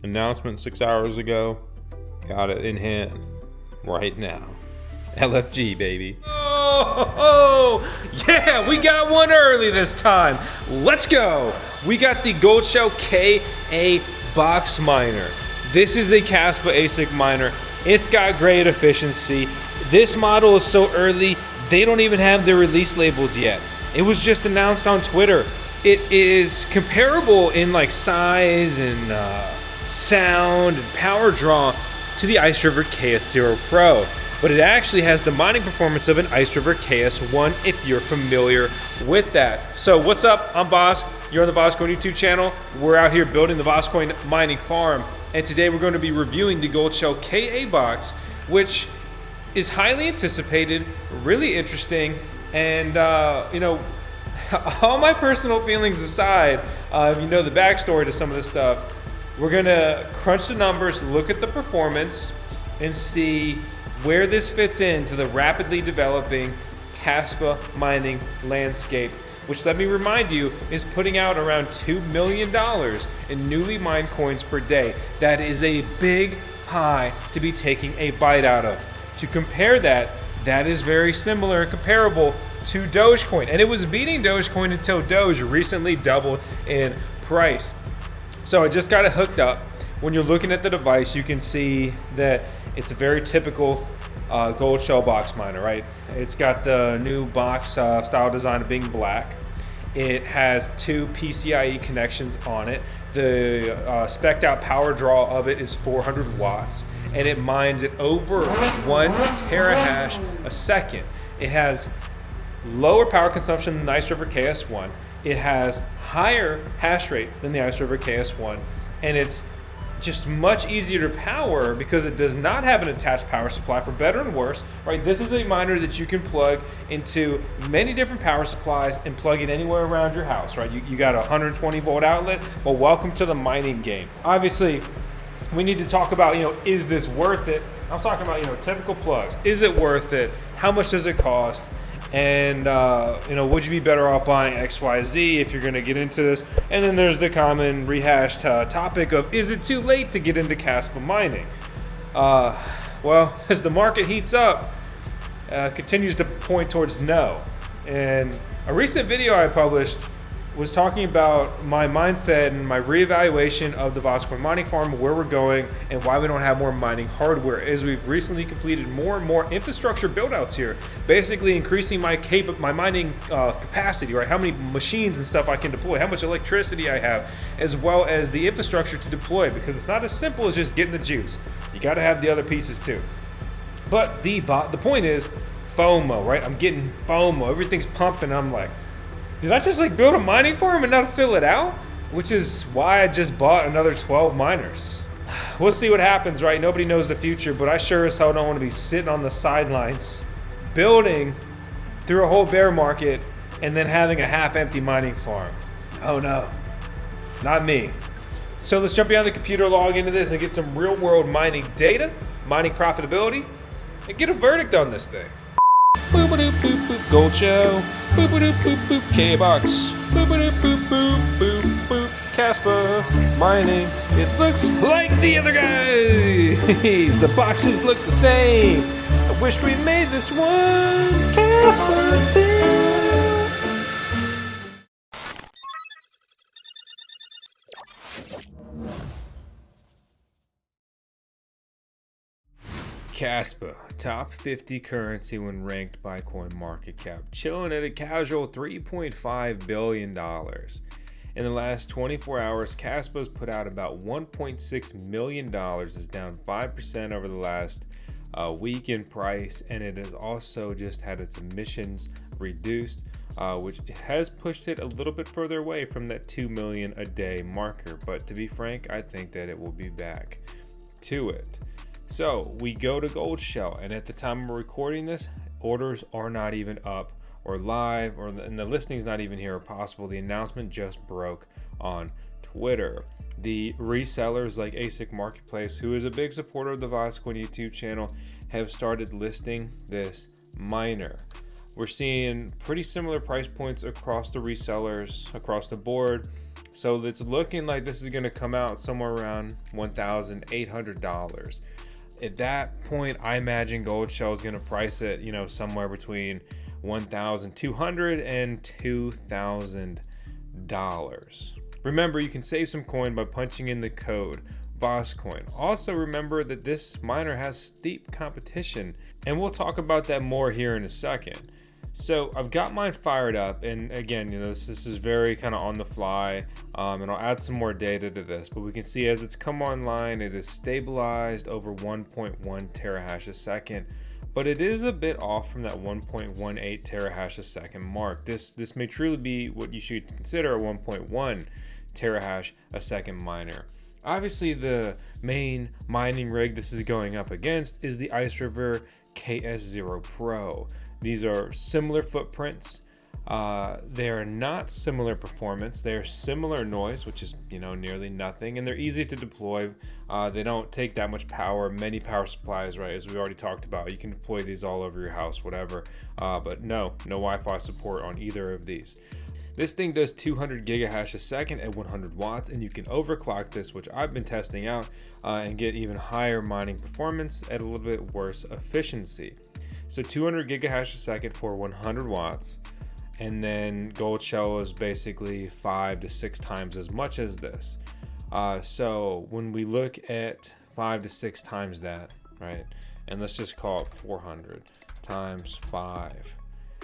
Announcement 6 hours ago. Got it in hand right now. LFG, baby. Oh, yeah, we got one early this time. Let's go. We got the Goldshell KA Box miner. This is a Kaspa ASIC miner. It's got great efficiency. This model is so early, they don't even have their release labels yet. It was just announced on Twitter. It is comparable in like size and sound and power draw to the IceRiver KS0 Pro, but it actually has the mining performance of an IceRiver KS1 if you're familiar with that. So what's up? I'm Boss. You're on the VoskCoin YouTube channel. We're out here building the VoskCoin mining farm, and today we're going to be reviewing the Goldshell KA Box, which is highly anticipated, really interesting, and you know, all my personal feelings aside, if you know the backstory to some of this stuff, we're gonna crunch the numbers, look at the performance, and see where this fits into the rapidly developing Kaspa mining landscape, which, let me remind you, is putting out around $2 million in newly mined coins per day. That is a big pie to be taking a bite out of. To compare that, that is very similar and comparable to Dogecoin, and it was beating Dogecoin until Doge recently doubled in price. So I just got it hooked up. When you're looking at the device, you can see that it's a very typical Goldshell box miner, right? It's got the new box style design of being black. It has 2 PCIe connections on it. The spec'd out power draw of it is 400 watts, and it mines at over 1 terahash a second. It has lower power consumption than the IceRiver KS1. It has higher hash rate than the IceRiver KS1, and it's just much easier to power because it does not have an attached power supply, for better and worse, right? This is a miner that you can plug into many different power supplies and plug it anywhere around your house, right? You got a 120 volt outlet. Well, welcome to the mining game. Obviously, we need to talk about, you know, is this worth it? I'm talking about, you know, typical plugs. Is it worth it? How much does it cost? And you know, would you be better off buying XYZ if you're going to get into this? And then there's the common rehashed topic of, is it too late to get into Kaspa mining? Well, as the market heats up, continues to point towards no. And a recent video I published was talking about my mindset and my reevaluation of the VoskCoin mining farm, where we're going, and why we don't have more mining hardware, as we've recently completed more and more infrastructure build-outs here, basically increasing my mining capacity, right? How many machines and stuff I can deploy, how much electricity I have, as well as the infrastructure to deploy, because it's not as simple as just getting the juice. You got to have the other pieces too. But the point is FOMO, right? I'm getting FOMO. Everything's pumping. I'm like, did I just like build a mining farm and not fill it out? Which is why I just bought another 12 miners. We'll see what happens, right? Nobody knows the future, but I sure as hell don't want to be sitting on the sidelines building through a whole bear market and then having a half-empty mining farm. Oh no, not me. So let's jump behind the computer, log into this, and get some real-world mining data, mining profitability, and get a verdict on this thing. Boop boop boop boop Goldshell. Boop boop boop boop KA Box. Boop boop boop boop boop boop Kaspa mining. It looks like the other guys. The boxes look the same. I wish we made this one Kaspa too. Kaspa, top 50 currency when ranked by CoinMarketCap, chilling at a casual $3.5 billion. In the last 24 hours, Kaspa's put out about $1.6 million, is down 5% over the last week in price, and it has also just had its emissions reduced, which has pushed it a little bit further away from that 2 million a day marker. But to be frank, I think that it will be back to it. So we go to Goldshell, and at the time of recording this, orders are not even up or live, and the listing's not even here or possible. The announcement just broke on Twitter. The resellers like Asic Marketplace, who is a big supporter of the VoskCoin YouTube channel, have started listing this miner. We're seeing pretty similar price points across the resellers, across the board. So it's looking like this is going to come out somewhere around $1,800. At that point, I imagine Goldshell is going to price it, you know, somewhere between $1,200 and $2,000. Remember, you can save some coin by punching in the code VoskCoin. Also remember that this miner has steep competition, and we'll talk about that more here in a second. So I've got mine fired up, and again, you know, this is very kind of on the fly, and I'll add some more data to this, but we can see as it's come online, it is stabilized over 1.1 terahash a second, but it is a bit off from that 1.18 terahash a second mark. This may truly be what you should consider a 1.1 terahash a second miner. Obviously, the main mining rig this is going up against is the IceRiver KS0 Pro. These are similar footprints. They are not similar performance. They are similar noise, which is, you know, nearly nothing, and they're easy to deploy. They don't take that much power. Many power supplies, right, as we already talked about. You can deploy these all over your house, whatever. But no Wi-Fi support on either of these. This thing does 200 gigahash a second at 100 watts, and you can overclock this, which I've been testing out, and get even higher mining performance at a little bit worse efficiency. So 200 gigahash a second for 100 watts, and then Goldshell is basically 5 to 6 times as much as this. So when we look at 5 to 6 times that, right, and let's just call it 400 times 5.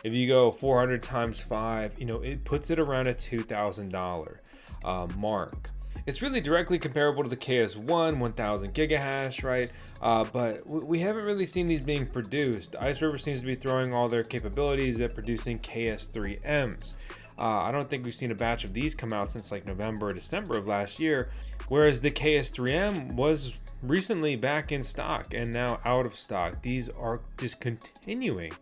If you go 400 times 5, you know, it puts it around a $2,000 mark. It's really directly comparable to the KS1, 1000 gigahash, right? But we haven't really seen these being produced. IceRiver seems to be throwing all their capabilities at producing KS3Ms. I don't think we've seen a batch of these come out since like November or December of last year, whereas the KS3M was recently back in stock and now out of stock. These are just continuing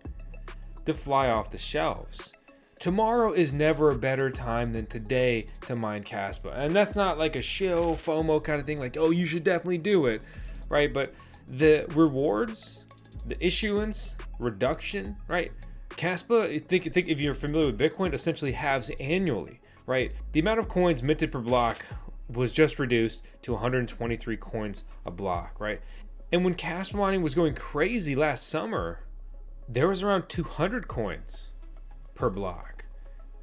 to fly off the shelves. Tomorrow is never a better time than today to mine Kaspa. And that's not like a shill FOMO kind of thing, like, oh, you should definitely do it, right? But the rewards, the issuance, reduction, right? Kaspa, think if you're familiar with Bitcoin, essentially halves annually, right? The amount of coins minted per block was just reduced to 123 coins a block, right? And when Kaspa mining was going crazy last summer, there was around 200 coins per block.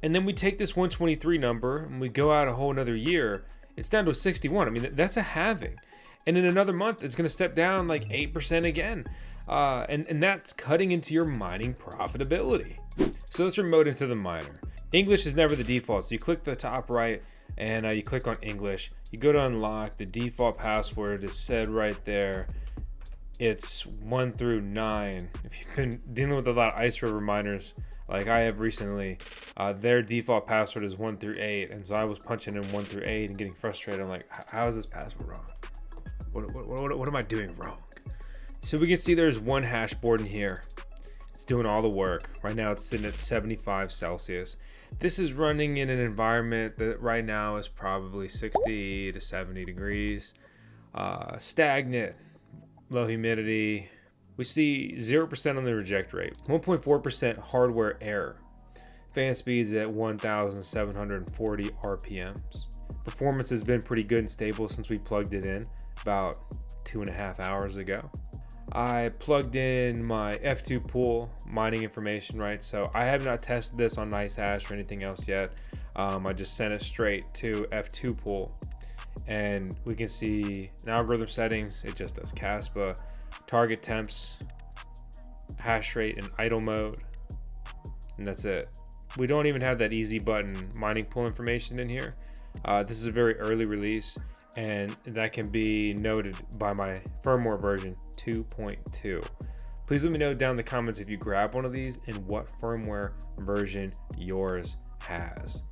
And then we take this 123 number and we go out a whole another year, it's down to 61. I mean, that's a halving. And in another month, it's going to step down like 8% again. And that's cutting into your mining profitability. So let's remote into the miner. English is never the default. So you click the top right and you click on English. You go to unlock. The default password is said right there. It's 1 through 9. If you've been dealing with a lot of IceRiver miners like I have recently, their default password is 1 through 8. And so I was punching in 1 through 8 and getting frustrated. I'm like, how is this password wrong? What am I doing wrong? So we can see there's one hash board in here. It's doing all the work. Right now it's sitting at 75 Celsius. This is running in an environment that right now is probably 60 to 70 degrees. Stagnant, low humidity. We see 0% on the reject rate, 1.4% hardware error. Fan speeds at 1,740 RPMs. Performance has been pretty good and stable since we plugged it in about 2.5 hours ago. I plugged in my F2 pool mining information, right? So I have not tested this on NiceHash or anything else yet. I just sent it straight to F2 pool, and we can see in algorithm settings, it just does Kaspa, target temps, hash rate, and idle mode, and that's it. We don't even have that easy button mining pool information in here. This is a very early release, and that can be noted by my firmware version 2.2. Please let me know down in the comments if you grab one of these and what firmware version yours has.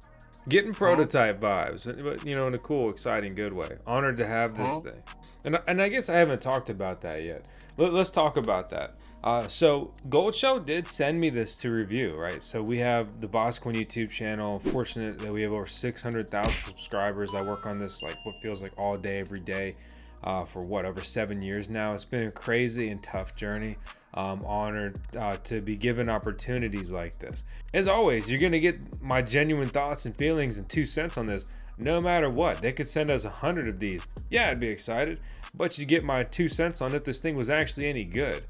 Getting prototype vibes, but you know, in a cool, exciting, good way. Honored to have this thing. And I guess I haven't talked about that yet. Let's talk about that. So Goldshell did send me this to review, right? So we have the VoskCoin YouTube channel. Fortunate that we have over 600,000 subscribers. I work on this like what feels like all day, every day, for what, over 7 years now. It's been a crazy and tough journey. I'm honored to be given opportunities like this. As always, you're gonna get my genuine thoughts and feelings and 2 cents on this. no matter what. They could send us 100 of these. Yeah, I'd be excited, but you get my 2 cents on if this thing was actually any good.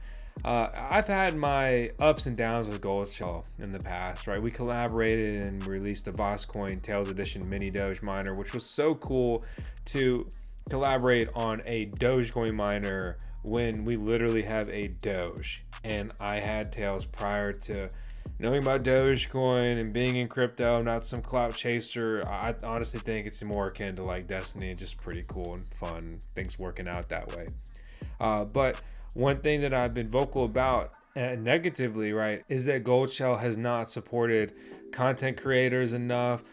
I've had my ups and downs with Goldshell in the past, right? We collaborated and released the VoskCoin Tails Edition mini Doge miner, which was so cool to collaborate on a Dogecoin miner when we literally have a Doge. And I had Tails prior to knowing about Dogecoin and being in crypto. I'm not some clout chaser. I honestly think it's more akin to like Destiny and just pretty cool and fun. Things working out that way. But one thing that I've been vocal about negatively, right, is that Goldshell has not supported content creators enough.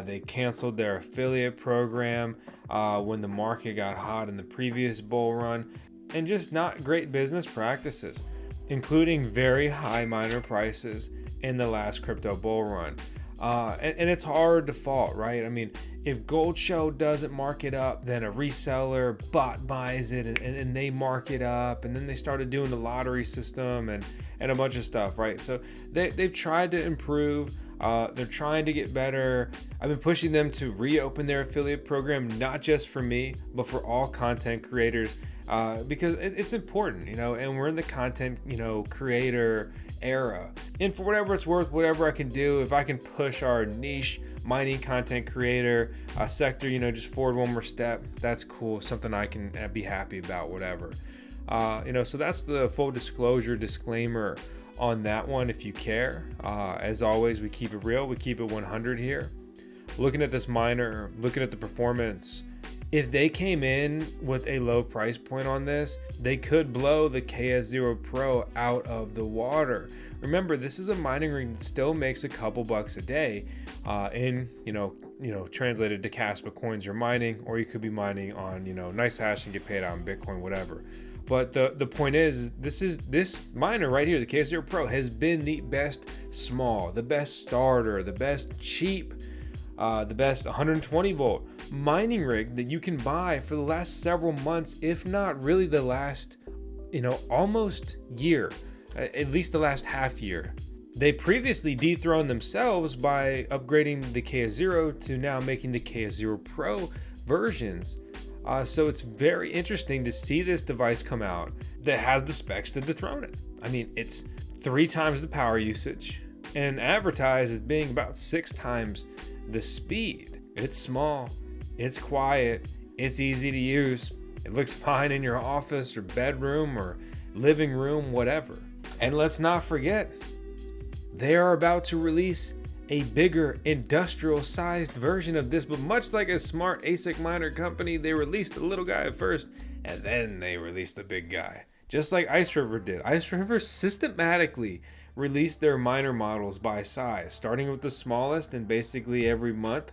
They canceled their affiliate program when the market got hot in the previous bull run, and just not great business practices, including very high miner prices in the last crypto bull run. And it's hard to fault, right? I mean, if Goldshell doesn't mark it up, then a reseller bot buys it and they mark it up, and then they started doing the lottery system and a bunch of stuff, right? So they've tried to improve. They're trying to get better. I've been pushing them to reopen their affiliate program, not just for me, but for all content creators, because it's important, you know, and we're in the content, you know, creator era. And for whatever it's worth, whatever I can do, if I can push our niche mining content creator sector, you know, just forward one more step, that's cool. Something I can be happy about, whatever. You know, so that's the full disclosure disclaimer on that one if you care. As always, we keep it real, we keep it 100 here. Looking at this miner, looking at the performance, if they came in with a low price point on this, they could blow the KS0 Pro out of the water. Remember, this is a mining rig that still makes a couple bucks a day in, you know, translated to Kaspa coins you're mining, or you could be mining on, you know, nice hash and get paid out in Bitcoin, whatever. But the point is this miner right here, the KS0 Pro, has been the best small, the best starter, the best cheap, the best 120 volt mining rig that you can buy for the last several months, if not really the last, you know, almost year, at least the last half year. They previously dethroned themselves by upgrading the KS0 to now making the KS0 Pro versions. So it's very interesting to see this device come out that has the specs to dethrone it. I mean, it's 3 times the power usage and advertised as being about 6 times the speed. It's small, it's quiet, it's easy to use. It looks fine in your office or bedroom or living room, whatever. And let's not forget, they are about to release a bigger industrial sized version of this, but much like a smart ASIC miner company, they released the little guy at first and then they released the big guy. Just like IceRiver did. IceRiver systematically released their miner models by size, starting with the smallest, and basically every month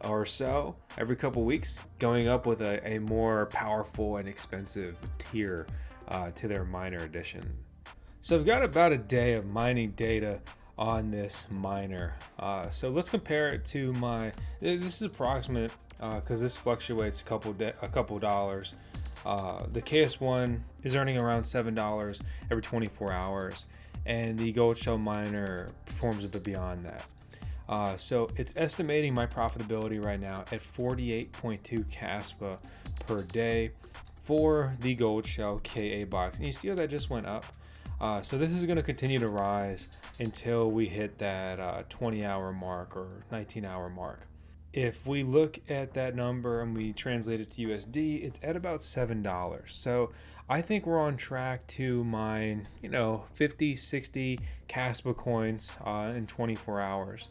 or so, every couple weeks, going up with a more powerful and expensive tier to their miner edition. So I've got about a day of mining data on this miner. So let's compare it to this is approximate because this fluctuates a couple dollars. The KS1 is earning around $7 every 24 hours, and the Goldshell miner performs a bit beyond that. So it's estimating my profitability right now at 48.2 Kaspa per day for the Goldshell KA Box. And you see how that just went up? So this is going to continue to rise until we hit that 20-hour mark or 19-hour mark. If we look at that number and we translate it to USD, it's at about $7. So I think we're on track to mine, 50, 60 Kaspa coins in 24 hours,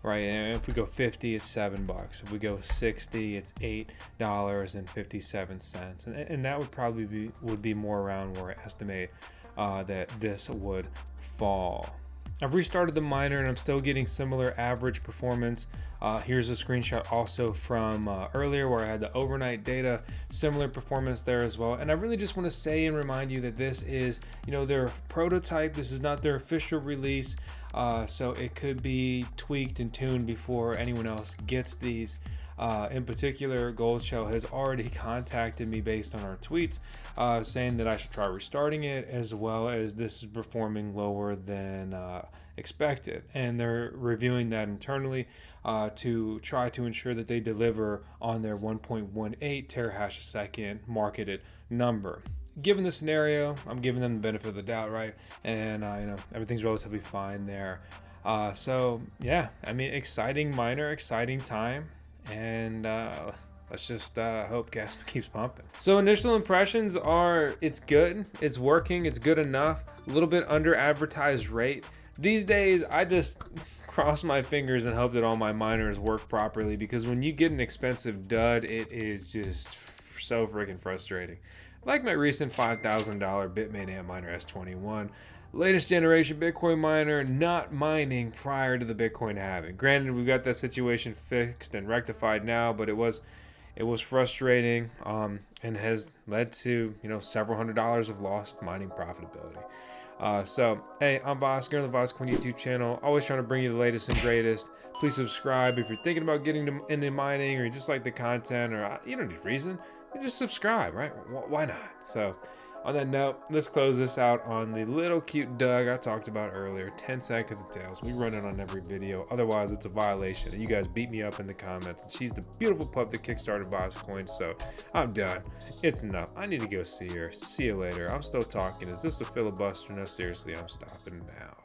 right? And if we go 50, it's $7. If we go 60, it's $8.57. And that would probably be more around where I estimate that this would fall. I've restarted the miner and I'm still getting similar average performance. Here's a screenshot also from earlier where I had the overnight data, similar performance there as well. And I really just want to say and remind you that this is, their prototype. This is not their official release. So it could be tweaked and tuned before anyone else gets these. In particular, Goldshell has already contacted me based on our tweets, saying that I should try restarting it, as well as this is performing lower than expected, and they're reviewing that internally to try to ensure that they deliver on their 1.18 terahash a second marketed number. Given the scenario, I'm giving them the benefit of the doubt, right? And you know, everything's relatively fine there. So yeah, I mean, exciting miner, exciting time, and let's just hope Kaspa keeps pumping. So initial impressions are, it's good, it's working, it's good enough, a little bit under advertised rate. These days, I just cross my fingers and hope that all my miners work properly, because when you get an expensive dud, it is just so freaking frustrating. Like my recent $5,000 Bitmain Antminer S21, latest generation Bitcoin miner, not mining prior to the Bitcoin halving. Granted, we've got that situation fixed and rectified now, but it was frustrating, and has led to, you know, several $100s of lost mining profitability. So hey, I'm Vosk, you're on the VoskCoin YouTube channel, always trying to bring you the latest and greatest. Please subscribe if you're thinking about getting into mining, or you just like the content, or you don't need reason, you just subscribe, right? Why not? So on that note, let's close this out on the little cute Doug I talked about earlier. 10 seconds of tails. We run it on every video. Otherwise, it's a violation. And you guys beat me up in the comments. And she's the beautiful pup that kickstarted VoskCoin. So I'm done. It's enough. I need to go see her. See you later. I'm still talking. Is this a filibuster? No, seriously, I'm stopping now.